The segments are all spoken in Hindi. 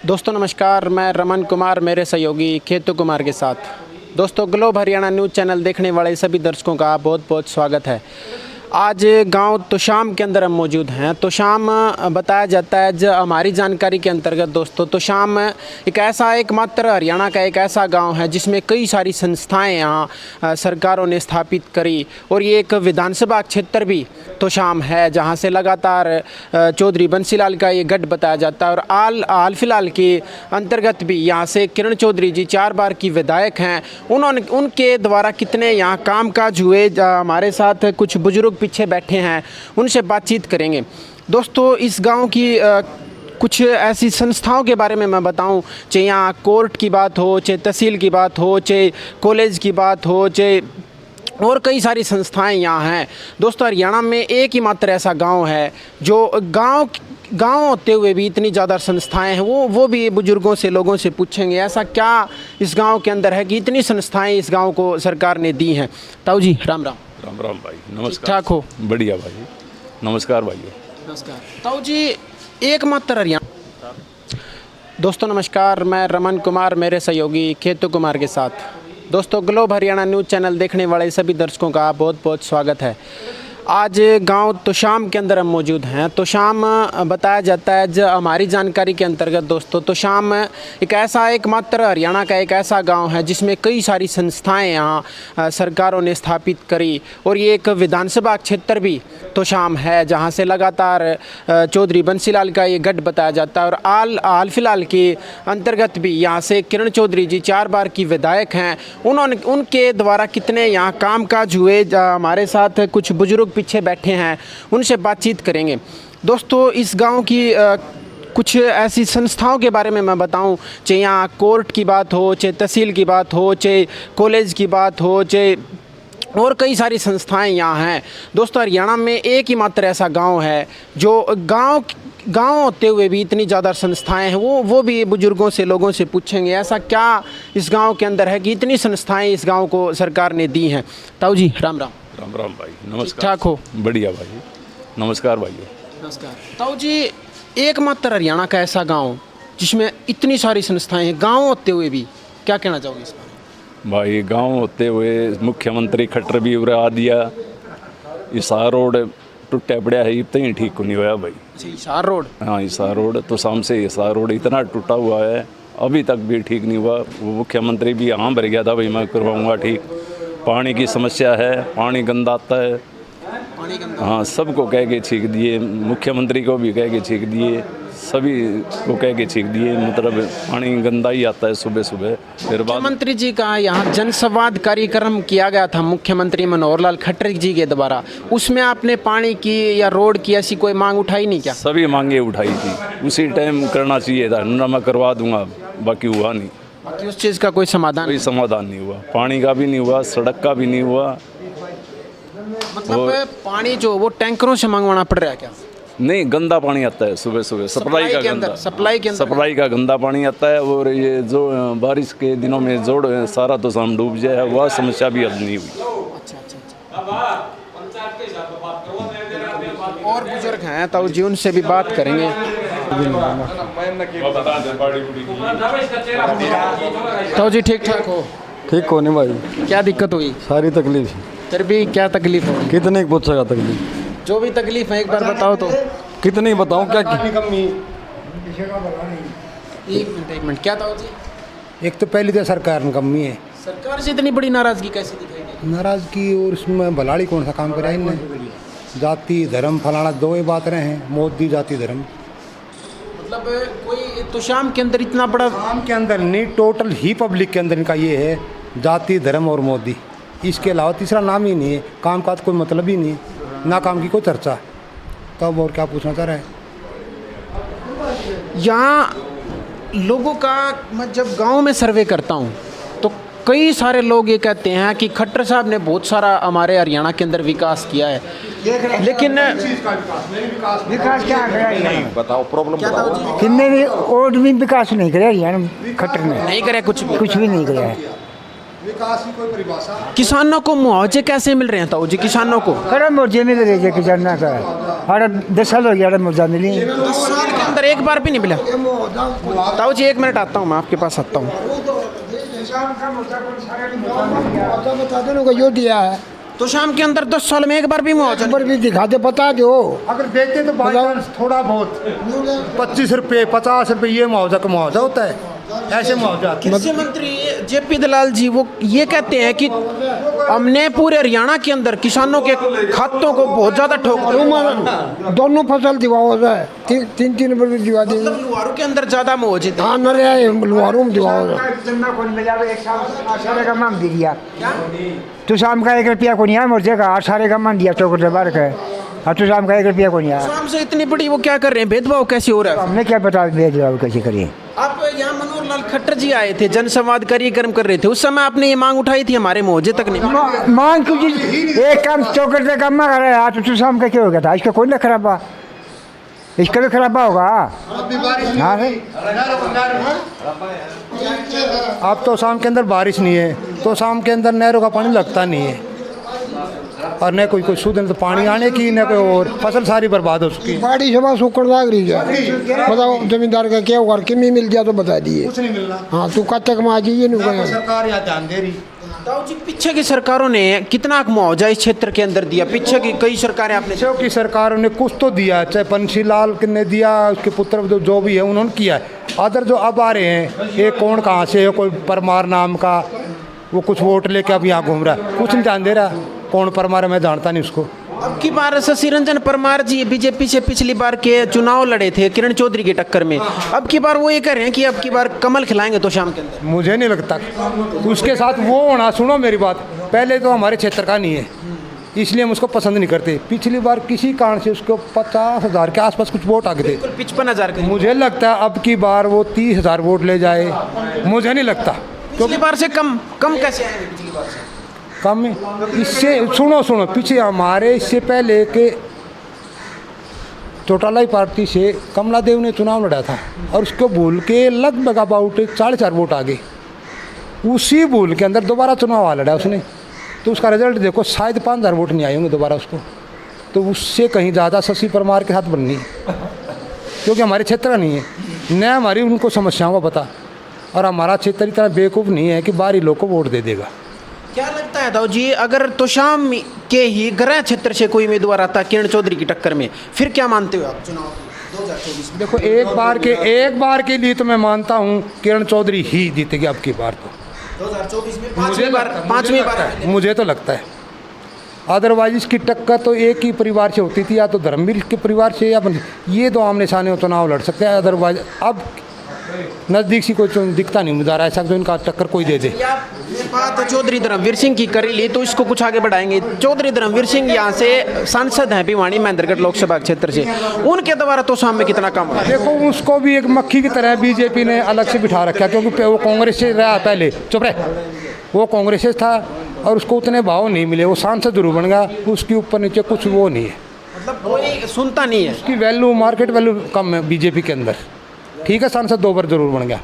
दोस्तों नमस्कार, मैं रमन कुमार मेरे सहयोगी केतु कुमार के साथ। दोस्तों ग्लोब हरियाणा न्यूज़ चैनल देखने वाले सभी दर्शकों का बहुत बहुत स्वागत है। आज गांव तोशाम के अंदर हम मौजूद हैं। तोशाम बताया जाता है, जो हमारी जानकारी के अंतर्गत दोस्तों, तोशाम एक ऐसा एकमात्र हरियाणा का एक ऐसा गांव है जिसमें कई सारी संस्थाएं यहाँ सरकारों ने स्थापित करी, और ये एक विधानसभा क्षेत्र भी तोशाम है जहां से लगातार चौधरी बंसीलाल का ये गढ़ बताया जाता है। और हाल फिलहाल के अंतर्गत भी यहाँ से किरण चौधरी जी 4 बार की विधायक हैं। उनके द्वारा कितने यहाँ कामकाज हुए, हमारे साथ कुछ बुजुर्ग पीछे बैठे हैं, उनसे बातचीत करेंगे। दोस्तों इस गांव की कुछ ऐसी संस्थाओं के बारे में मैं बताऊं, चाहे यहाँ कोर्ट की बात हो, चाहे तहसील की बात हो, चाहे कॉलेज की बात हो, चाहे और कई सारी संस्थाएं यहाँ हैं। दोस्तों हरियाणा में एक ही मात्र ऐसा गांव है जो गांव होते हुए भी इतनी ज़्यादा संस्थाएं हैं। वो भी बुजुर्गों से, लोगों से पूछेंगे ऐसा क्या इस गांव के अंदर है कि इतनी संस्थाएं इस गांव को सरकार ने दी हैं। ताऊ जी राम राम। राम राम भाई, नमस्कार। ठाक हो? बढ़िया भाई, नमस्कार भाई। नमस्कार ताऊ जी। एकमात्र हरियाणा। दोस्तों नमस्कार, मैं रमन कुमार मेरे सहयोगी केतु कुमार के साथ। दोस्तों ग्लोब हरियाणा न्यूज़ चैनल देखने वाले सभी दर्शकों का बहुत बहुत स्वागत है। आज गांव तोशाम के अंदर हम मौजूद हैं। तोशाम बताया जाता है, जो हमारी जानकारी के अंतर्गत दोस्तों, तोशाम एक ऐसा एकमात्र हरियाणा का एक ऐसा गांव है जिसमें कई सारी संस्थाएं यहाँ सरकारों ने स्थापित करी, और ये एक विधानसभा क्षेत्र भी तोशाम है जहां से लगातार चौधरी बंसीलाल का ये गढ़ बताया जाता है। और हाल फिलहाल के अंतर्गत भी यहाँ से किरण चौधरी जी 4 बार की विधायक हैं। उनके द्वारा कितने यहाँ कामकाज हुए, हमारे साथ कुछ बुजुर्ग पीछे बैठे हैं, उनसे बातचीत करेंगे। दोस्तों इस गांव की कुछ ऐसी संस्थाओं के बारे में मैं बताऊं, चाहे यहाँ कोर्ट की बात हो, चाहे तहसील की बात हो, चाहे कॉलेज की बात हो, चाहे और कई सारी संस्थाएं यहाँ हैं। दोस्तों हरियाणा में एक ही मात्र ऐसा गांव है जो गांव होते हुए भी इतनी ज़्यादा संस्थाएं हैं। वो भी बुजुर्गों से, लोगों से पूछेंगे ऐसा क्या इस गांव के अंदर है कि इतनी संस्थाएं इस गांव को सरकार ने दी हैं। ताऊ जी राम राम। राम राम भाई, नमस्कार। ठाक हो? बढ़िया भाई, नमस्कार भाई। नमस्कार ताऊ जी। एकमात्र हरियाणा का ऐसा गांव जिसमें इतनी सारी संस्थाएं हैं, गांव होते हुए भी, क्या कहना चाहोगे इस बारे में? भाई गांव होते हुए मुख्यमंत्री खट्टर भी उड़ा दिया। इसार रोड टूटा पड़ा है, इतना ही ठीक नहीं हुआ भाई। इसार रोड? हाँ इसार रोड तो शाम से इसार रोड इतना टूटा हुआ है, अभी तक भी ठीक नहीं हुआ। वो मुख्यमंत्री भी यहाँ भर गया था भाई मैं करवाऊँगा ठीक। पानी की समस्या है, पानी गंदा आता है। पानी गंदा? हाँ सबको कह के छींक दिए, मुख्यमंत्री को भी कह के छींक दिए, सभी को कह के छींक दिए। मतलब पानी गंदा ही आता है सुबह सुबह। फिर मुख्यमंत्री जी का यहाँ जनसंवाद कार्यक्रम किया गया था मुख्यमंत्री मनोहर लाल खट्टर जी के द्वारा, उसमें आपने पानी की या रोड की ऐसी कोई मांग उठाई नहीं क्या? सभी मांगे उठाई थी, उसी टाइम करना चाहिए था ना, मैं करवा दूंगा, बाकी हुआ नहीं। बाकी उस चीज़ का कोई समाधान नहीं हुआ। पानी का भी नहीं हुआ, सड़क का भी नहीं हुआ। मतलब पानी जो वो टैंकरों से मंगवाना पड़ रहा है क्या? नहीं, गंदा पानी आता है सुबह सुबह, सप्लाई का गंदा पानी आता है। और ये जो बारिश के दिनों में जोड़ सारा तो शाम डूब जाए, वह समस्या भी अब नहीं हुई। और बुजुर्ग हैं तो जी उनसे भी बात करेंगे। तो जी ठीक ठाक हो? ठीक हो नहीं भाई, क्या दिक्कत हुई? सारी तकलीफ। फिर भी क्या तकलीफ हो? कितने पूछेगा तकलीफ? जो भी तकलीफ है एक बार बताओ तो। कितनी बताऊं क्या? एक मिनट क्या था जी? एक तो पहली तो सरकार में कमी है। सरकार से इतनी बड़ी नाराजगी कैसे दिखाई दी? नाराजगी, और उसमें भलाड़ी कौन सा काम करा इनने? जाति धर्म फलाना दो ही बात रहे हैं, मोदी जाति धर्म। मतलब कोई तोशाम के अंदर इतना बड़ा, काम के अंदर नहीं, टोटल ही पब्लिक के अंदर इनका ये है जाति धर्म और मोदी। इसके अलावा तीसरा नाम ही नहीं है। काम का तो कोई मतलब ही नहीं, ना काम की कोई चर्चा। तब और क्या पूछना चाह रहे हैं? यहाँ लोगों का, मैं जब गांव में सर्वे करता हूँ तो कई सारे लोग ये कहते हैं कि खट्टर साहब ने बहुत सारा हमारे हरियाणा के अंदर विकास किया है, लेकिन विकास क्या नहीं बताओ, प्रॉब्लम बताओ। कितने भी और भी विकास नहीं करे हरियाणा खट्टर ने, नहीं करे कुछ भी नहीं करे है। विकास की कोई परिभाषा। किसानों को मुआवजे कैसे मिल रहे हैं ताऊ जी? किसानों को करे मुआवजे मिल रहे हैं किसानों का, अरे 10 साल हो गया अरे मुझे मिली 10 साल के अंदर एक बार भी नहीं मिला। ताऊ जी 1 मिनट आता हूँ, मैं आपके पास आता हूँ। बता दो को यो दिया है तो शाम के अंदर 10 साल में एक बार भी मुआवजा नहीं। नंबर भी दिखा दे बता दो। अगर देते तो बाई चांस थोड़ा बहुत 25 रुपये 50 रुपये ये मुआवजा का मुआवजा होता है, ऐसे मुआवजा। कृषि मंत्री जेपी दलाल जी वो ये कहते हैं कि हमने पूरे हरियाणा के अंदर किसानों के खातों को बहुत ज्यादा ठोक दिया। दोनों फसल दिवाओ जाए 3 नंबर भी दिवा देंगे। मतलब लुहारू के अंदर ज्यादा मुआवजे थे। हाँ न रहे लुहारू में दिवाओ दिया तो शाम का 1 रुपया को नहीं आया मुझे का 8 का मान दिया चौकट बार का। और तो शाम का 1 रुपया को नहीं आया। शाम से इतनी बड़ी वो क्या कर रहे हैं, भेदभाव कैसे हो रहा है? हमने क्या पता भेदभाव कैसे करिए। आप यहाँ मनोहर लाल खट्टर जी आए थे, जनसंवाद कार्यक्रम कर रहे थे, उस समय आपने ये मांग उठाई थी, हमारे मुआवजे तक नहीं। मांग क्यों एक काम चौकट से काम कर रहा है तो शाम का क्या हो गया था? इसका कोई ना खराबा, इसका भी खराबा होगा। हाँ भाई अब तो शाम के अंदर बारिश नहीं है तो शाम के अंदर नहरों का पानी लगता नहीं है, और न कोई शुद्ध तो पानी आने की न कोई और, फसल सारी बर्बाद हो चुकी है। बाड़ी सभा सुकड़ लाग रही है। बताओ जमींदार का क्या होगा, किमी मिल गया तो बता दिए। कुछ नहीं मिलना। हाँ तू कब तक में आ जाइए नहीं सरकार यहाँ ध्यान दे रही। ताऊ जी पीछे की सरकारों ने कितना मुआवजा इस क्षेत्र के अंदर दिया? पीछे की कई सरकारें आपने की सरकारों ने कुछ तो दिया, चाहे पंछीलाल ने दिया, उसके पुत्र जो भी है उन्होंने किया है। अदर जो अब आ रहे हैं ये कौन कहाँ से है, कोई परमार नाम का वो कुछ वोट लेके अब यहाँ घूम रहा है, कुछ नहीं ध्यान दे रहा कौन परमार है, मैं जानता नहीं उसको। अब की बार शशि रंजन परमार जी बीजेपी से पिछली बार के चुनाव लड़े थे किरण चौधरी की टक्कर में, अब की बार वो ये कह रहे हैं कि अब की बार कमल खिलाएंगे तो शाम के अंदर। मुझे नहीं लगता उसके साथ वो होना। सुनो मेरी बात, पहले तो हमारे क्षेत्र का नहीं है इसलिए हम उसको पसंद नहीं करते। पिछली बार किसी कारण से उसको 50,000 के आसपास कुछ वोट आ गए थे, 55,000 के। मुझे लगता है अब की बार वो 30,000 वोट ले जाए, मुझे नहीं लगता। पिछली बार से कम कैसे आएंगे? पिछली बार से कम इससे सुनो पीछे हमारे इससे पहले के चौटाला पार्टी से कमला देव ने चुनाव लड़ा था और उसको भूल के लगभग अबाउट 4,500 वोट आ गए। उसी भूल के अंदर दोबारा चुनाव आ लड़ा उसने, तो उसका रिजल्ट देखो शायद 5,000 वोट नहीं आए होंगे दोबारा उसको। तो उससे कहीं ज़्यादा शशि परमार के साथ बननी, क्योंकि हमारे क्षेत्र का नहीं है, न हमारी उनको समस्याओं का पता, और हमारा क्षेत्र इतना बेवकूफ़ नहीं है कि बाहरी लोग को वोट दे देगा। क्या लगता है दाऊ जी, अगर तोशाम के ही ग्रह क्षेत्र से कोई उम्मीदवार आता किरण चौधरी की टक्कर में, फिर क्या मानते हो आप चुनाव 2024 में? देखो एक बार के लिए तो मैं मानता हूँ किरण चौधरी ही जीतेगी अब की बार। तो 2024 में पांचवी बार मुझे तो लगता है, अदरवाइज इसकी टक्कर तो एक ही परिवार से होती थी, या तो धर्मवीर के परिवार से, या ये दो आमने सामने चुनाव लड़ सकते हैं। अदरवाइज अब नज़दीक से कोई दिखता नहीं उम्मीदवार ऐसा जो इनका टक्कर कोई दे दे। बात चौधरी धर्मवीर सिंह की करी ली तो इसको कुछ आगे बढ़ाएंगे। चौधरी धर्मवीर सिंह यहाँ से सांसद हैं भिवानी महेंद्रगढ़ लोकसभा क्षेत्र से, उनके द्वारा तो शाम में कितना काम हुआ? देखो उसको भी एक मक्खी की तरह बीजेपी ने अलग से बिठा रखा, क्योंकि वो कांग्रेस से रहा पहले, चुप रहे, वो कांग्रेस से था और उसको उतने भाव नहीं मिले, वो सांसद जरूर बन गया, उसके ऊपर नीचे कुछ वो नहीं है, मतलब कोई सुनता नहीं है उसकी वैल्यू, मार्केट वैल्यू कम है बीजेपी के अंदर। ठीक है सांसद 2 बार जरूर बन गया,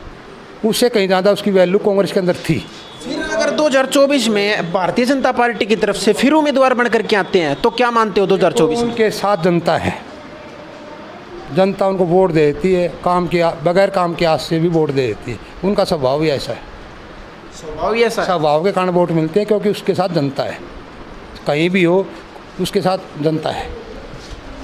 उससे कहीं ज़्यादा उसकी वैल्यू कांग्रेस के अंदर थी। फिर अगर 2024 में भारतीय जनता पार्टी की तरफ से फिर उम्मीदवार बनकर के आते हैं तो क्या मानते हो 2024 में? उनके साथ जनता है, जनता उनको वोट दे देती है, काम के बगैर काम के आस से भी वोट दे देती है, उनका स्वभाव ही ऐसा है, स्वभाव ही ऐसा है। स्वभाव के कारण वोट मिलते हैं, क्योंकि उसके साथ जनता है, कहीं भी हो उसके साथ जनता है।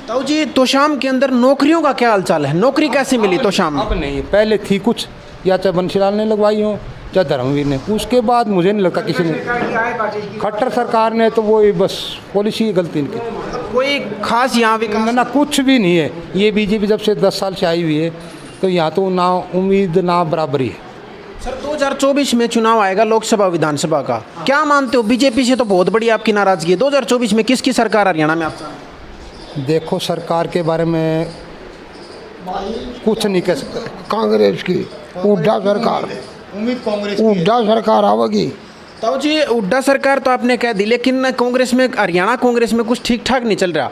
ताऊ जी तोशाम के अंदर नौकरियों का क्या हालचाल है, नौकरी कैसे मिली तोशाम में? अब नहीं, पहले थी कुछ, या चाहे बंशीलाल ने लगवाई हो चाहे धर्मवीर ने, उसके बाद मुझे नहीं लगता किसी ने। खट्टर सरकार ने तो वो बस पॉलिसी गलती इनकी, कोई खास यहाँ विकास ना कुछ भी नहीं है। ये बीजेपी जब से 10 साल से आई हुई है तो यहाँ तो ना उम्मीद ना बराबरी है। सर 2024 में चुनाव आएगा लोकसभा विधानसभा का, क्या मानते हो? बीजेपी से तो बहुत बड़ी आपकी नाराजगी है, 2024 में किसकी सरकार हरियाणा में? आप देखो सरकार के बारे में कुछ नहीं कह सकते। कांग्रेस की उड्डा सरकार, उम्मीद कांग्रेस उड्डा सरकार आवेगी। ताऊ जी उड्डा सरकार तो आपने कह दी, लेकिन कांग्रेस में, हरियाणा कांग्रेस में कुछ ठीक ठाक नहीं चल रहा,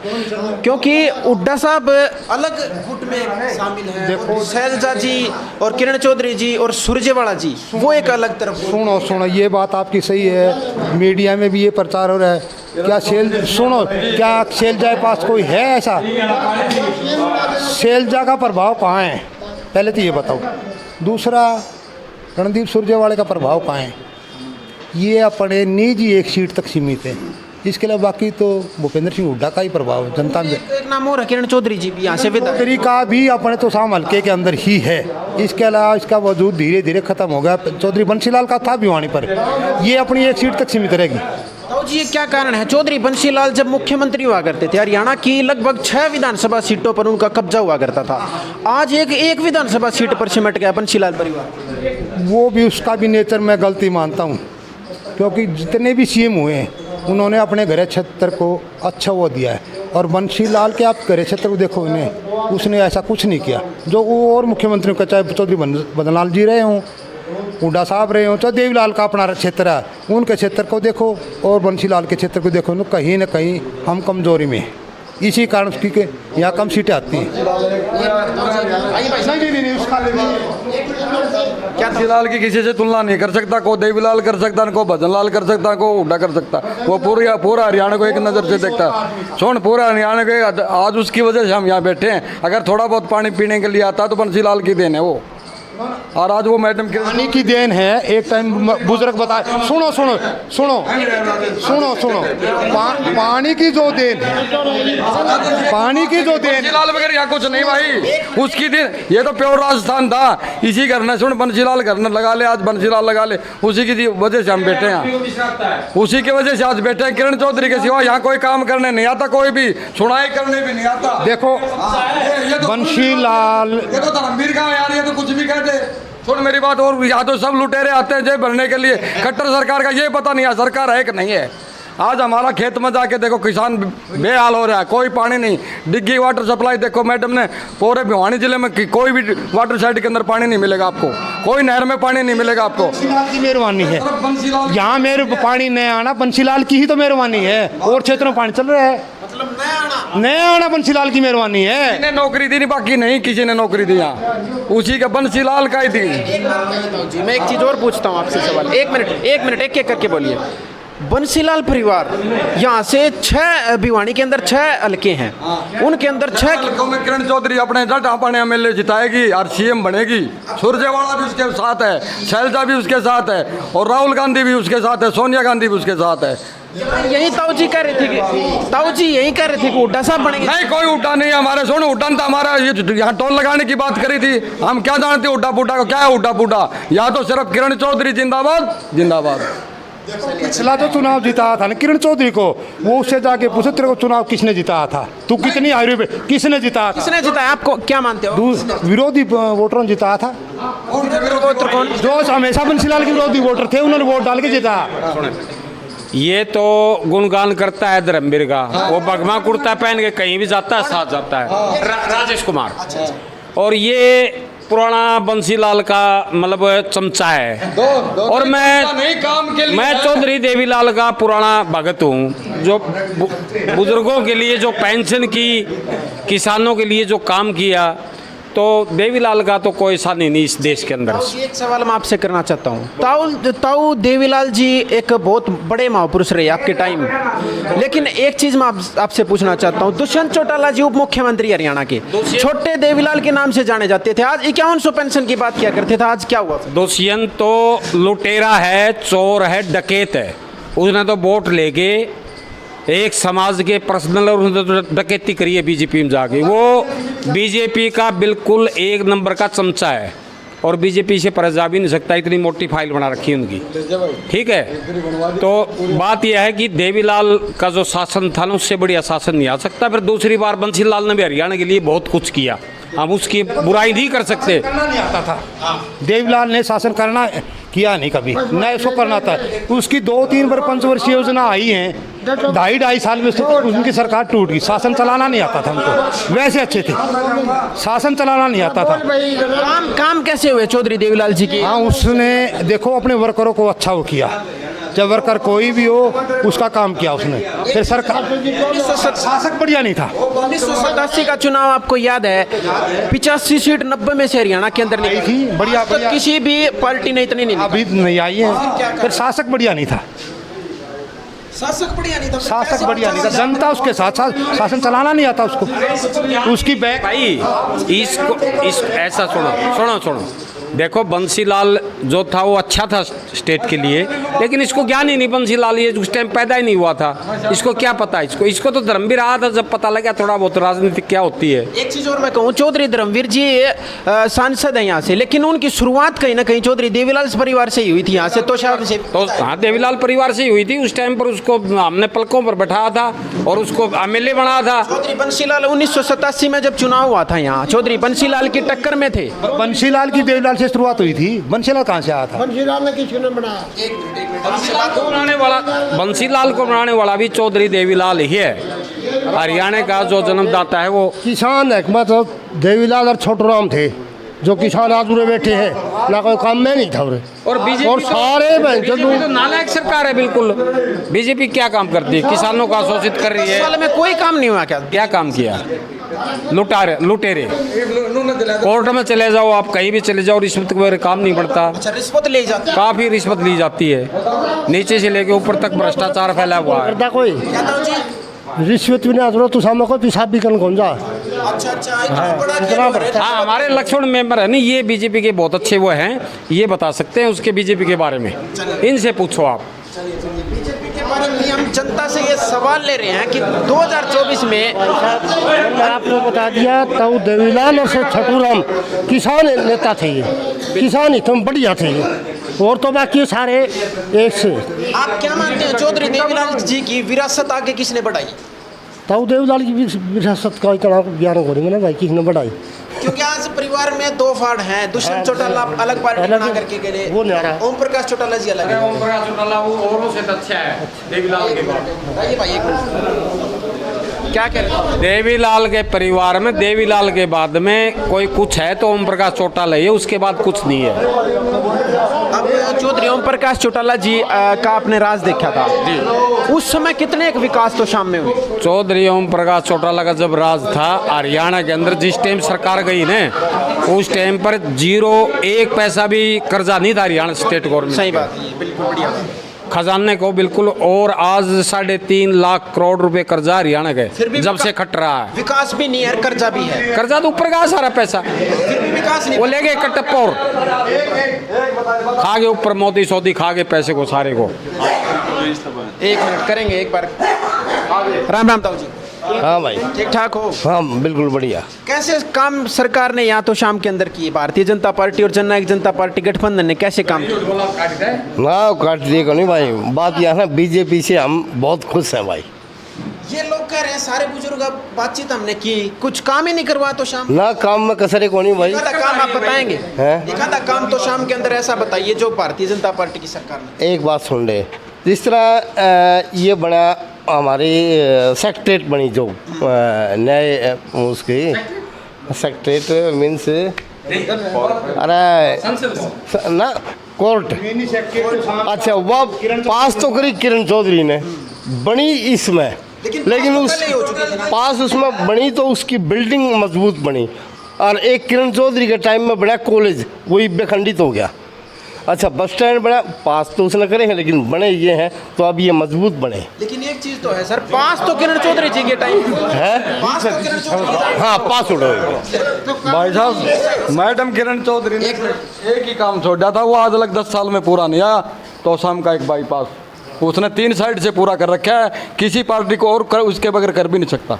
क्योंकि उड्डा साहब अलग गुट में शामिल हैं। देखो शैलजा जी और किरण चौधरी जी और सुरजेवाला जी वो एक अलग तरफ। सुनो ये बात आपकी सही है, मीडिया में भी ये प्रचार हो रहा है, क्या सुनो, क्या शैलजा के पास कोई है ऐसा? शैलजा का प्रभाव कहाँ है, पहले तो ये बताओ। दूसरा, रणदीप सुरजेवाला का प्रभाव कहाँ है? ये अपने निजी एक सीट तक सीमित है। इसके अलावा बाकी तो भूपेंद्र सिंह हुड्डा का ही प्रभाव है जनता में। एक नाम और है किरण चौधरी जी भी यहाँ से विधायक। चौधरी का भी अपने तो शाम हल्के के अंदर ही है। इसके अलावा इसका वजूद धीरे धीरे खत्म हो गया। चौधरी बंसीलाल का था भिवानी पर, ये अपनी एक सीट तक सीमित रहेगी। तो जी ये क्या कारण है? चौधरी बंसीलाल जब मुख्यमंत्री हुआ करते थे, हरियाणा की लगभग 6 विधानसभा सीटों पर उनका कब्जा हुआ करता था। आज एक विधानसभा सीट पर सिमट गया बंसीलाल परिवार। वो भी उसका भी नेचर मैं गलती मानता हूँ, क्योंकि जितने भी सीएम हुए हैं उन्होंने अपने घर क्षेत्र को अच्छा वो दिया है। और बंसीलाल के आप घर क्षेत्र को देखो, इन्हें उसने ऐसा कुछ नहीं किया जो वो और मुख्यमंत्रियों का, चाहे चौधरी बदनलाल जी रहे हों, हुड्डा साहब रहे हों, चाहे देवीलाल का अपना क्षेत्र है, उनके क्षेत्र को देखो और बंसीलाल के क्षेत्र को देखो, तो कहीं ना कहीं हम कमजोरी में हैं। इसी कारण उसकी यहाँ कम सीटें आती हैं। क्या बंसीलाल की किसी से तुलना नहीं कर सकता। को देवीलाल कर सकता, को भजनलाल कर सकता, को हुड्डा कर सकता। वो पूरा हरियाणा को एक नज़र से देखता। सुन, पूरा हरियाणा को आज उसकी वजह से हम यहाँ बैठे हैं। अगर थोड़ा बहुत पानी पीने के लिए आता तो बंसीलाल की देन है वो। और आज वो मैडम पानी की देन है। एक टाइम बुजुर्ग बताए, सुनो सुनो सुनो सुनो सुनो, पानी की जो देन है, पानी की जो देन, बंसीलाल वगैरह यहाँ कुछ नहीं भाई, उसकी दिन ये तो प्योर राजस्थान था। इसी करना सुन, बंसीलाल करना लगा ले, आज बंसीलाल लगा ले, उसी की वजह से हम बैठे हैं। उसी की वजह से आज बैठे हैं। किरण चौधरी के सिवा यहाँ कोई काम करने नहीं आता, कोई भी सुनाई करने भी नहीं आता। देखो बंसीलाल, ये तो धर्मवीर का यार, ये तो कुछ भी कहते। सुन मेरी बात, और यहाँ तो सब लुटेरे आते हैं जेब भरने के लिए। खट्टर सरकार का ये पता नहीं है सरकार है कि नहीं है। आज हमारा खेत में जाके देखो, किसान बेहाल हो रहा है, कोई पानी नहीं। डिग्गी वाटर सप्लाई देखो मैडम ने, पूरे भिवानी जिले में कोई भी वाटर साइड के अंदर पानी नहीं मिलेगा आपको, कोई नहर में पानी नहीं मिलेगा आपको। बंसीलाल की मेहरबानी है, यहाँ मेरे पानी नहीं आना बंसीलाल की ही तो मेहरबानी है। और क्षेत्रों में पानी चल रहा है, मतलब नया आना बंसीलाल की मेहरबानी है। किसी ने नौकरी दी नहीं, बाकी नहीं किसी ने नौकरी दी यहाँ, उसी का बंसीलाल का ही दी। जी मैं एक चीज़ और पूछता हूँ आपसे सवाल, एक मिनट एक करके बोलिए। बंसीलाल परिवार यहाँ से 6 भिवानी के अंदर 6 हल्के हैं, उनके अंदर 6 हल्कों में किरण चौधरी अपने जट अपने एमएलए जिताएगी और सीएम बनेगी। सुरजेवाला भी उसके साथ है, शैलजा भी उसके साथ है, और राहुल गांधी भी उसके साथ है, सोनिया गांधी भी उसके साथ है। यही ताऊ जी कह रहे थे कि हुड्डा साहब बनेंगे। नहीं, कोई हुड्डा नहीं है हमारे। सुनो, हुड्डा था हमारा, ये यहाँ टोल लगाने की बात करी थी, हम क्या जानते हुड्डा पुड्डा को? क्या है हुड्डा पुड्डा? यहाँ तो सिर्फ किरण चौधरी जिंदाबाद जिंदाबाद। पिछला जो चुनाव जीता था ना किरण चौधरी को, वो उससे जाके पूछो तेरे को चुनाव किसने जिताया था, तू कितनी हारी पे, किसने जिताया था? किसने जिताया? आपको क्या मानते हो? विरोधी वोटरों ने जिताया था, जो हमेशा बंसीलाल के विरोधी वोटर थे, उन्होंने वोट डाल के जिताया। ये तो गुणगान करता है धर्मवीर का, वो बगमा कुर्ता पहन के कहीं भी जाता है, साथ जाता है, राजेश कुमार। और ये पुराना बंसीलाल का मतलब चमचा है। और मैं चौधरी देवीलाल का पुराना भगत हूँ, जो बुजुर्गों के लिए जो पेंशन की, किसानों के लिए जो काम किया, तो देवीलाल का तो कोई सा नहीं इस देश के अंदर। एक सवाल मैं आपसे करना चाहता हूँ। ताऊ देवीलाल जी एक बहुत बड़े महापुरुष रहे आपके टाइम, लेकिन एक चीज़ मैं आपसे पूछना चाहता हूँ। दुष्यंत चौटाला जी उप मुख्यमंत्री हरियाणा के, छोटे देवीलाल के नाम से जाने जाते थे, आज 5100 पेंशन की बात किया करते थे, आज क्या हुआ? दुष्यंत तो लुटेरा है, चोर है, डकैत है। उसने तो वोट लेके एक समाज के पर्सनल और उसने तो डकैती करी है बीजेपी में जाके। वो बीजेपी का बिल्कुल एक नंबर का चमचा है, और बीजेपी से पर जा भी नहीं सकता, इतनी मोटी फाइल बना रखी है उनकी। ठीक है, तो बात यह है कि देवीलाल का जो शासन था ना, उससे बढ़िया शासन नहीं आ सकता। फिर दूसरी बार बंसीलाल ने भी हरियाणा के लिए बहुत कुछ किया, हम उसकी बुराई नहीं कर सकते। करना नहीं आता था, देवीलाल ने शासन करना किया नहीं कभी, न इसको करना था। उसकी 2-3 बार पंचवर्षीय योजना आई हैं, 2.5 साल में उनकी सरकार टूट गई। शासन चलाना नहीं आता था उनको, वैसे अच्छे थे, शासन चलाना नहीं आता था। काम कैसे हुए चौधरी देवीलाल जी की? हाँ, उसने देखो अपने वर्करों को अच्छा वो किया, जब वर्कर कोई भी हो उसका काम किया उसने। फिर सरकार शासक बढ़िया नहीं था। 1987 का चुनाव आपको याद है, 85 सीट 90 में से हरियाणा के अंदर नहीं थी, बढ़िया तो किसी भी पार्टी ने इतनी नहीं, अभी नहीं आई है। फिर शासक बढ़िया नहीं था। शासक बढ़िया नहीं था, शासक बढ़िया नहीं था, जनता उसके साथ साथ शासन चलाना नहीं आता उसको, उसकी बैक भाई इस ऐसा सुनो देखो, बंसीलाल जो था वो अच्छा था स्टेट के लिए, लेकिन इसको ज्ञान ही नहीं। बंसीलाल ये उस टाइम पैदा ही नहीं हुआ था, इसको क्या पता। इसको तो धर्म भी रहा था जब पता लगा थोड़ा बहुत राजनीति क्या होती है। एक चीज और मैं कहूँ, चौधरी धर्मवीर जी सांसद हैं यहाँ से, लेकिन उनकी शुरुआत कहीं ना कहीं चौधरी देवीलाल परिवार से ही हुई थी यहाँ से, तो हाँ, देवीलाल परिवार से ही हुई थी। उस टाइम पर उसको हमने पलकों पर बैठाया था और उसको MLA बनाया था। चौधरी बंसीलाल 1987 में जब चुनाव हुआ था यहाँ, चौधरी बंसीलाल की टक्कर में थे। बंसीलाल की देवीलाल से शुरुआत हुई थी, बंसीलाल कहाँ से आया था? बंसीलाल ने किसी ने बनाया? बंसीलाल को बनाने वाला भी चौधरी देवीलाल ही है। हरियाणा का जो जन्मदाता है वो किसान हिकमत देवीलाल और छोटूराम थे, जो किसान आज उरे बैठे हैं, ना कोई काम में नहीं था उरे। और बीजेपी और सारे बीजेपी तो नालायक सरकार है बिल्कुल। बीजेपी क्या काम करती है? किसानों को शोषित कर रही है। साल में कोई काम नहीं हुआ क्या काम किया? लुटेरे कोर्ट में चले जाओ, आप कहीं भी चले जाओ, रिश्वत वगैरह काम नहीं बढ़ता। अच्छा, रिश्वत ले जाते हैं। काफी रिश्वत ली जाती है, नीचे से लेके ऊपर तक भ्रष्टाचार फैला हुआ है। करता कोई क्या था जी? रिश्वत भी नहीं, तो सामने कोई पिसाब भी कन कौन जा। अच्छा, इतना बड़ा खेल हो रहा है। हाँ, हमारे लक्ष्मण मेंबर है ना, ये बीजेपी के बहुत अच्छे वो हैं, ये बता सकते हैं उसके बीजेपी के बारे में, इनसे पूछो आप। बीजेपी के बारे में हम जनता से ये सवाल ले रहे हैं कि 2024 में मैंने आपको बता दिया, तो देवीलाल और से छोटूराम किसान नेता थे, ये किसान ही तुम बढ़िया थे ये, और तो बाकी सारे एक से। आप क्या मानते हैं, चौधरी देवीलाल जी की विरासत आगे किसने बढ़ाई? तो देवीलाल की विरासत का इतना ज्ञान करेंगे ना भाई, किसने बढ़ाई? क्योंकि आज परिवार में दो फाड़ हैं, दुष्यंत चौटाला अलग पार्टी बना करके गए, वो नहीं आ रहा। ओम प्रकाश चौटाला जी अलग है। ओम प्रकाश चौटाला वो औरों से अच्छा है देवीलाल के बाद। बताइए भाई, एक मिनट, क्या कह रहे हैं? देवीलाल के परिवार में देवीलाल के बाद में कोई कुछ है तो ओम प्रकाश चौटाला ही है, उसके बाद कुछ नहीं है। अब चौधरी ओम प्रकाश चौटाला जी का आपने राज देखा था जी, उस समय कितने एक विकास तो शाम में हुई? चौधरी ओम प्रकाश चौटाला का जब राज था हरियाणा के अंदर, जिस टाइम सरकार गई ना, उस टाइम पर 1 पैसा भी कर्जा नहीं था हरियाणा स्टेट गवर्नमेंट। सही बात है, बिल्कुल बढ़िया खजाने को बिल्कुल। और आज 3.5 लाख करोड़ रुपए कर्जा हरियाणा के जब से खट रहा है। विकास भी नहीं है, कर्जा भी है। कर्जा तो ऊपर का सारा पैसा, फिर भी विकास नहीं। वो ले गए कटप्पा और खा गए ऊपर, मोदी सौदी खा गए पैसे को सारे को। 1 मिनट करेंगे एक बार। राम राम ताऊ जी, हाँ भाई, ठीक ठाक हो? हाँ बिल्कुल बढ़िया। कैसे काम सरकार ने यहाँ तो शाम के अंदर किए? भारतीय जनता पार्टी और जननायक जनता पार्टी गठबंधन ने कैसे काम किया? ना काट दिए को नहीं भाई, बात यह है बीजेपी से हम बहुत खुश हैं भाई। ये लोग कह रहे हैं, सारे बुजुर्ग, अब बातचीत हमने की, कुछ काम ही नहीं करवा तो शाम ना काम में कसरे को नहीं भाई। एक आधा काम आप बताएंगे? हैं? एक आधा काम तो शाम के अंदर ऐसा बताइए जो भारतीय जनता पार्टी की सरकार ने। एक बात सुन ले, जिस तरह ये बना हमारी सेक्रेटरीट बनी, जो नए उसकी सेक्रेटरीट मीन्स अरे ना कोर्ट, अच्छा वह पास तो करी किरण चौधरी ने, बनी इसमें, लेकिन उस पास उसमें बनी तो उसकी बिल्डिंग मजबूत बनी, और एक किरण चौधरी के टाइम में बना कॉलेज, वही बेखंडित हो गया। अच्छा बस स्टैंड बना, पास तो उसने करे हैं, लेकिन बने ये हैं तो अब ये मजबूत बने। लेकिन एक चीज तो है सर, पास तो किरण चौधरी जी के टाइम है, पास तो किरण चौधरी। हाँ पास उड़ो। भाई साहब, मैडम किरण चौधरी ने एक ही काम छोड़ा था, वो आज तक 10 साल में पूरा नहीं आया। तो शाम का एक बाईपास उसने 3 साइड से पूरा कर रखा है, किसी पार्टी को और उसके बगैर कर भी नहीं सकता।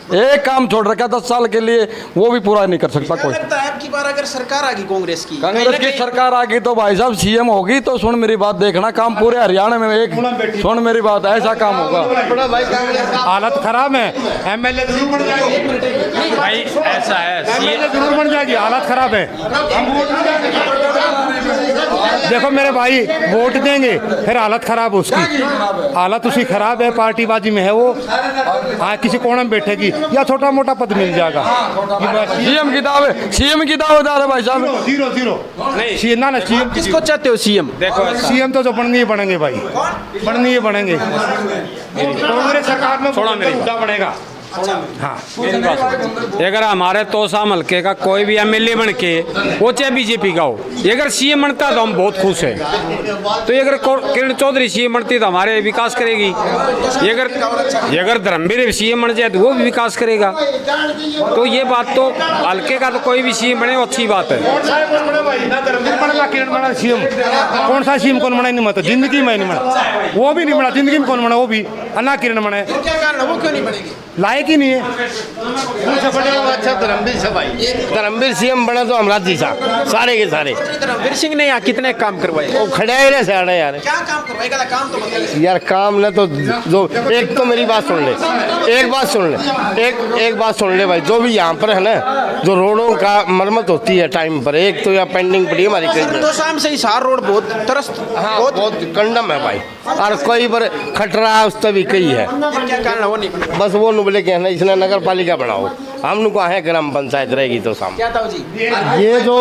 एक काम छोड़ रखा 10 साल के लिए, वो भी पूरा नहीं कर सकता कोई। लगता है आपकी बार अगर सरकार आ गई कांग्रेस की, कांग्रेस की सरकार आ गई तो भाई साहब सीएम होगी, तो सुन मेरी बात, देखना काम पूरे हरियाणा में एक, सुन मेरी बात, ऐसा काम होगा। हालत खराब है, MLA जरूर बन जाएगी भाई ऐसा है, MLA जरूर बन जाएगी, हालत खराब है। देखो मेरे भाई, वोट देंगे फिर हालत खराब उसकी, हालत उसकी खराब है, पार्टीबाजी में है वो। हाँ, किसी कोने में बैठेगी या छोटा मोटा पद मिल जाएगा। सीएम की दावेदार है भाई साहब। 0 नहीं ना सीएम किसको चाहते हो सीएम? देखो सीएम तो जो बननी ही बनेंगे भाई, बननी ही बनेंगे। कांग्रेस सरकार में थोड़ा मेरी मुद्दा बनेगा। हाँ मेरी बात सुनो। अगर हमारे तोसाम हल्के का कोई भी एमएलए बन के वो चाहे बीजेपी का हो, अगर सीएम बनता तो हम बहुत खुश हैं। तो अगर किरण चौधरी सीएम बनती तो हमारे विकास करेगी। अगर धर्मवीर सीएम बन जाए तो वो भी विकास करेगा। तो ये बात तो हल्के का तो कोई भी सीएम बने वो अच्छी बात है। किरण बना सीएम, कौन सा सीएम कौन बना नहीं, मतलब जिंदगी में नहीं बना, वो भी नहीं बना जिंदगी में, कौन बना वो भी अन्ना किरण बने। क्या कारण है, वो क्यों नहीं बनेगी? लायक ही नहीं है। अच्छा धर्मवीर से भाई, धर्मवीर सीएम बना तो हम राजी साहब सारे के सारे। धर्मवीर सिंह ने यहाँ कितने काम करवाए? वो खड़े ही रहे सारे यार। क्या काम करवाएगा? काम तो बताइए यार काम न तो जो एक तो मेरी बात सुन ले, एक बात सुन ले, एक बात सुन ले भाई, जो भी यहाँ पर है ना, जो रोडों का मरम्मत होती है टाइम पर, एक तो यहाँ पेंडिंग पड़ी है हमारी कई। तो शाम से हिसार रोड बहुत तरस, बहुत कंडम है भाई, और कोई पर खटरा उस तभी कई है। क्या कारण है वो नहीं बना? बस वो बोले कि है ना इसने नगर पालिका बनाओ, हम लोग है ग्राम पंचायत रहेगी तो सामने। क्या था जी? ये जो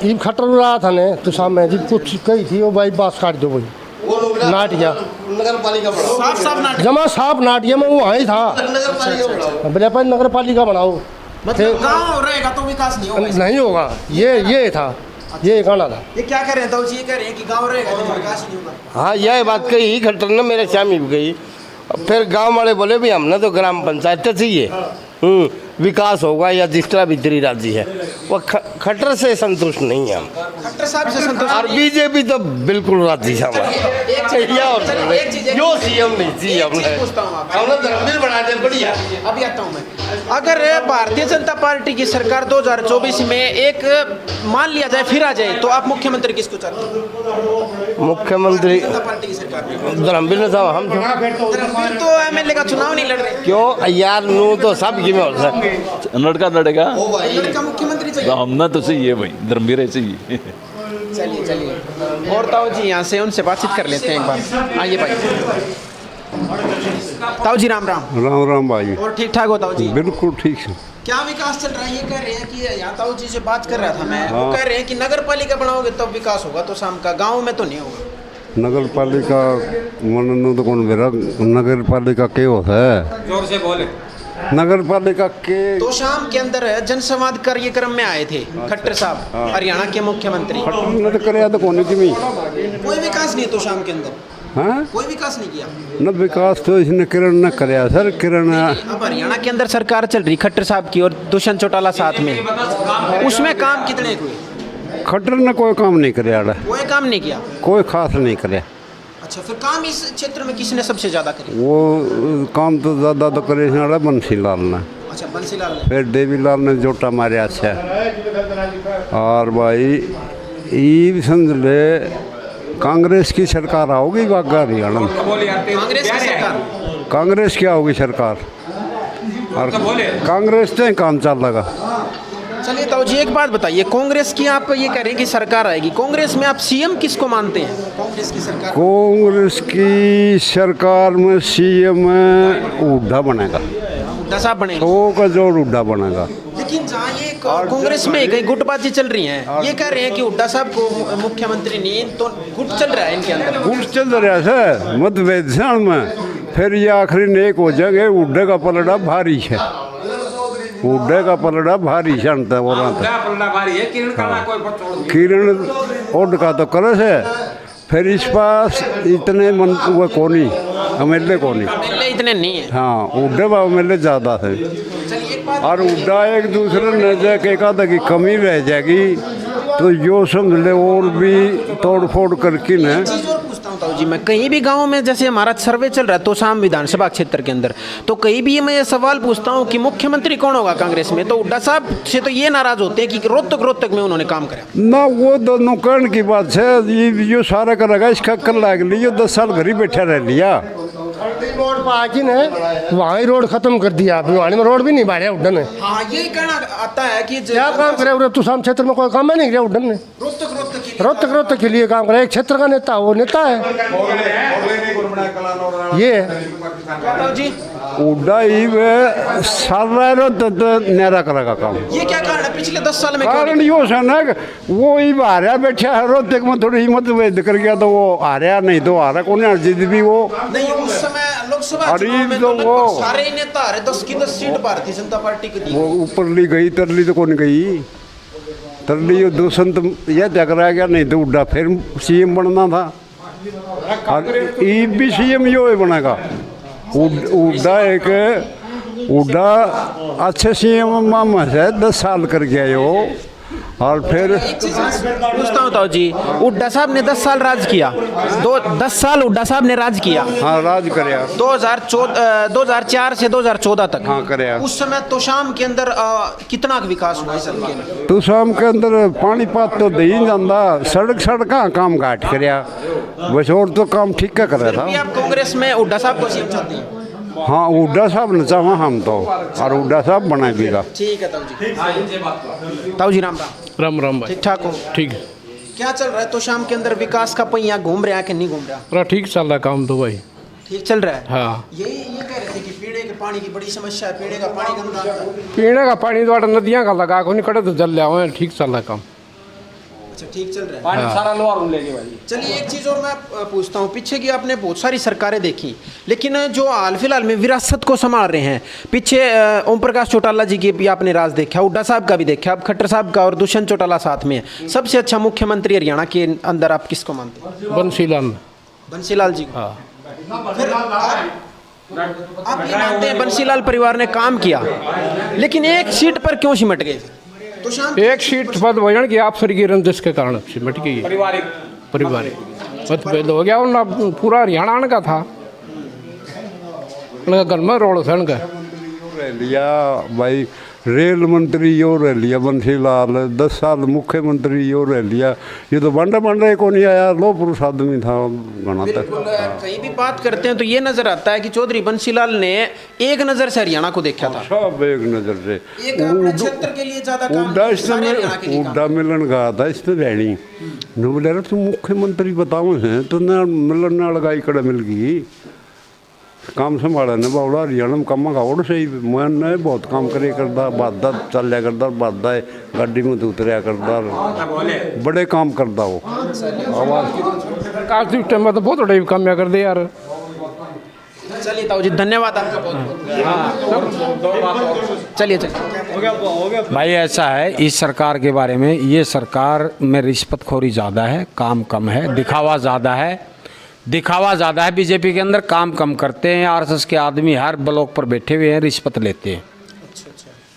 ईब खटर रहा था ने तो सामने जी कुछ कही थी वो भाई बास काट दो भाई नाटिया नगर पालिका बनाओ, साफ साफ नाटक। जमा साहब नाटिया में वो वहीं था, नगर पालिका बनाओ। बोले अपन नगर पालिका बनाओ, मतलब गाँव रहेगा तो विकास नहीं होगा। नहीं होगा। ये था, ये गाना था। ये क्या कह रहे हैं ताऊ जी? ये कह रहे हैं कि गाँव रहेगा तो विकास ही नहीं होगा। हाँ यह बात कही खट्टर ने मेरे शामी भी गई। फिर गांव वाले बोले भी हमने तो ग्राम पंचायत चाहिए, विकास होगा या जिस तरह भी तेरी राजी है। वो खट्टर से संतुष्ट नहीं है हम, खट्टर साहब से संतोष। और बीजेपी तो बिल्कुल राजी है हमारा। जो सीएम नहीं चाहिए हमने, पूछता हूँ आपसे, हमने धर्मवीर बना दे बढ़िया। अभी आता हूँ मैं। अगर भारतीय जनता पार्टी की सरकार 2024 में एक मान लिया जाए फिर आ जाए तो आप मुख्यमंत्री किसको चाहते हैं? मुख्यमंत्री जनता पार्टी की सरकार में धर्मवीर ने साहब हम फिर तो एमएलए का चुनाव नहीं लड़ रहे। क्यों यार, नू तो सब की में हो सकता। लड़का लड़ेगा लड़का मुख्यमंत्री चाहिए। हमने तो चाहिए भाई, धर्मवीर चाहिए। चलिए चलिए, और ताऊ जी यहाँ से उनसे बातचीत कर लेते हैं एक बार। आइए भाई। ताऊ जी राम राम। राम राम भाई। और ठीक ठाक हो ताऊ जी? बिल्कुल ठीक है। क्या विकास चल रहा है? ये कह रहे हैं कि यहाँ ताऊ जी से बात कर रहा था मैं, वो कह रहे हैं कि नगर पालिका बनाओगे तब विकास होगा, तो शाम का गाँव में तो नहीं होगा। नगर पालिका मन तो कौन मेरा नगर पालिका के होता है? जोर से बोले। नगर पालिका के तो शाम के अंदर जनसंवाद कार्यक्रम में आए थे खट्टर साहब, हरियाणा के मुख्यमंत्री। न तो करे तो कौन की मी कोई विकास नहीं तो शाम के अंदर, हाँ कोई विकास नहीं किया। न विकास तो इसने किरण न कराया सर। किरण अब हरियाणा के अंदर सरकार चल रही खट्टर साहब की और दुष्यंत चौटाला साथ में, उसमें काम कितने हुए? खट्टर ने कोई काम नहीं कराया, कोई काम नहीं किया। कोई खास नहीं कराया। अच्छा, फिर काम इस क्षेत्र में किसने सबसे ज्यादा करे? वो काम तो ज़्यादा तो करे बंसी लाल ने, अच्छा बंसीलाल ने। फिर देवीलाल ने जोटा मारे अच्छा। और भाई ये समझ ले कांग्रेस की सरकार आओगी बागा हरियाणा में। कांग्रेस की सरकार? कांग्रेस क्या होगी सरकार, और कांग्रेस से काम चल लगा। चलिए ताऊ जी एक बात बताइए, कांग्रेस की आप ये कह रहे हैं कि सरकार आएगी, कांग्रेस में आप सीएम किसको मानते हैं? कांग्रेस की सरकार? कांग्रेस की सरकार में सीएम हुड्डा बनेगा, हुड्डा साहब बनेंगे। सौ का जोड़ हुड्डा बनेगा। लेकिन जहाँ ये कांग्रेस में कई गुटबाजी चल रही है, ये कह रहे हैं कि हुड्डा साहब को मुख्यमंत्री नहीं, तो गुट चल रहा है इनके अंदर। गुट चल रहा है सर मतभेद में, फिर ये आखिरी नेक हो जाएंगे। हुड्डे का पलड़ा भारी है, हुड्डे का पलड़ा भारी शानता है। किरण उड का तो करस है, फिर इस पास इतने मन वो कोनी एमएलए कोनी, इतने नहीं है। हाँ हुड्डे बा एमएलए ज़्यादा है, और हुड्डा एक दूसरे नजर के का की कमी रह जाएगी तो यो समझ ले और भी तोड़ फोड़ करके न। पूछता हूँ ताऊ जी, मैं कहीं भी गांव में जैसे हमारा सर्वे चल रहा है तो शाम विधानसभा क्षेत्र के अंदर, तो कहीं भी मैं ये सवाल पूछता हूँ कि मुख्यमंत्री कौन होगा कांग्रेस में, तो हुड्डा साहब से तो ये नाराज होते हैं कि रोहतक में उन्होंने काम करा ना। वो दोनों कर्ण की बात है, ये सारा करेगा इसका कर लाग लिया, 10 साल घर ही बैठा रह लिया। रोड पर आके ने वहाँ ही रोड खत्म कर दिया, अभी वहाँ में रोड भी नहीं बांधा उड्डन ने। हाँ ये कहना आता है कि क्या काम करे उधर तुसाम क्षेत्र में, कोई काम नहीं किया उड्डन ने। रोहतक के लिए काम करे, एक क्षेत्र का नेता वो नेता है ये जी। उड्डा ही सारा न्यारा करेगा काम। ये क्या कारण है पिछले 10 साल में? कारण यो है ना वो ही हारा बैठा है, रोहतक में थोड़ी हिम्मत वेद कर गया तो वो हारा, नहीं तो हारा कौन जिद भी वो नहीं। उस समय लोकसभा अरे चुनाव में तो तो वो लगभग सारे ही नेता आ रहे 10 की 10 सीट भारतीय जनता पार्टी को दी वो ऊपरली गई तरली तो कौन गई तरली ये दूसंत यह टकरा गया नहीं तो उड्डा फिर सीएम बनना था और ये भी सीएम यो ही बनेगा उड्डा एक उड्डा अच्छे सीएम मामा से 10 साल कर गया यो और फिर पूछता हूँ ताऊ जी, हुड्डा साहब ने 10 साल राज किया, 10 साल हुड्डा साहब ने राज किया। हाँ राज करया 2004 से 2014 तक। हाँ करया। उस समय तोशाम के अंदर कितना विकास हुआ इस हल्के में? तो शाम के अंदर पानी पात तो दे ही जाता सड़क काम घाट करया बस और तो काम ठीक का कर रहा फिर भी था। आप कांग्रेस में हुड्डा साहब को सीएम चाहते हैं? हाँ उड्डा साहब ने चाहा हम तो और उड्डा साहब बना देगा। ठीक है ताऊ जी। ताऊ जी राम राम। राम राम भाई। ठीक ठाक हो? ठीक है। क्या चल रहा है तोशाम के अंदर? विकास का पहिया घूम रहा है कि नहीं घूम रहा? पूरा ठीक चल रहा काम तो भाई। ठीक चल रहा है। हाँ ये कह रहे थे कि पीने के पानी की बड़ी समस्या है, पीने का पानी गंदा आता है। पीने का पानी तो नदियाँ का लगा को नहीं कटे तो जल लिया ठीक चल रहा काम। अच्छा ठीक चल रहा है। पानी सारा लोअर में लेके भाई। चलिए एक चीज़ और मैं पूछता हूँ, पीछे की आपने बहुत सारी सरकारें देखी, लेकिन जो हाल फिलहाल में विरासत को संभाल रहे हैं, पीछे ओम प्रकाश चौटाला जी की भी आपने राज देखा, हुड्डा साहब का भी देखा, अब खट्टर साहब का और दुष्यंत चौटाला साथ में है। सबसे अच्छा मुख्यमंत्री हरियाणा के अंदर आप किसको मानते हैं? बंसीलाल। बंसीलाल जी को। हाँ फिर आप ये मानते हैं बंसीलाल परिवार ने काम किया, लेकिन एक सीट पर क्यों सिमट गए? तो शाम एक सीट पद वजन की आप सर की रंजिश के कारण सिमट गई। पारिवारिक मतभेद हो गया उनका पूरा हरियाणा का था उनका घर में रोड सन का रह लिया भाई रेल मंत्री यो रह लिया बंसीलाल 10 साल मुख्यमंत्री यो रह लिया ये तो बंडा को नहीं आया लो पुरुष आदमी था घना तक। बिल्कुल, कहीं भी बात करते हैं तो ये नजर आता है कि चौधरी बंसीलाल ने एक नजर से हरियाणा को देखा था। सब एक नजर से एक अपने क्षेत्र के लिए ज्यादा काम उड्डा किया, सारे हरियाणा के लिए काम उड्डा मिलन गया था इसमें रहनी न बोले तुम मुख्यमंत्री बताओ हैं तो न मिलन न लगाई कड़ा मिल गई काम संभाला ने बावड़ा हरियाणा में कम खाओ सही मैं ने बहुत काम करे करता बाधा चलिया करता बाधा गाड़ी में उतरिया करता बड़े काम करता वो आवाज काश टाइम में तो बहुत बड़े काम कर दे यार। चलिए ताऊ जी धन्यवाद आपका बहुत बहुत। चलिए चलिए भाई ऐसा है इस सरकार के बारे में, ये सरकार में रिश्वतखोरी ज़्यादा है, काम कम है, दिखावा ज़्यादा है बीजेपी के अंदर, काम कम करते हैं। आरएसएस के आदमी हर ब्लॉक पर बैठे हुए हैं, रिश्वत लेते हैं।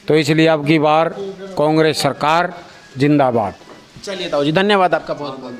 तो इसलिए अब की बार कांग्रेस सरकार जिंदाबाद। चलिए ताऊ जी धन्यवाद आपका बहुत बहुत।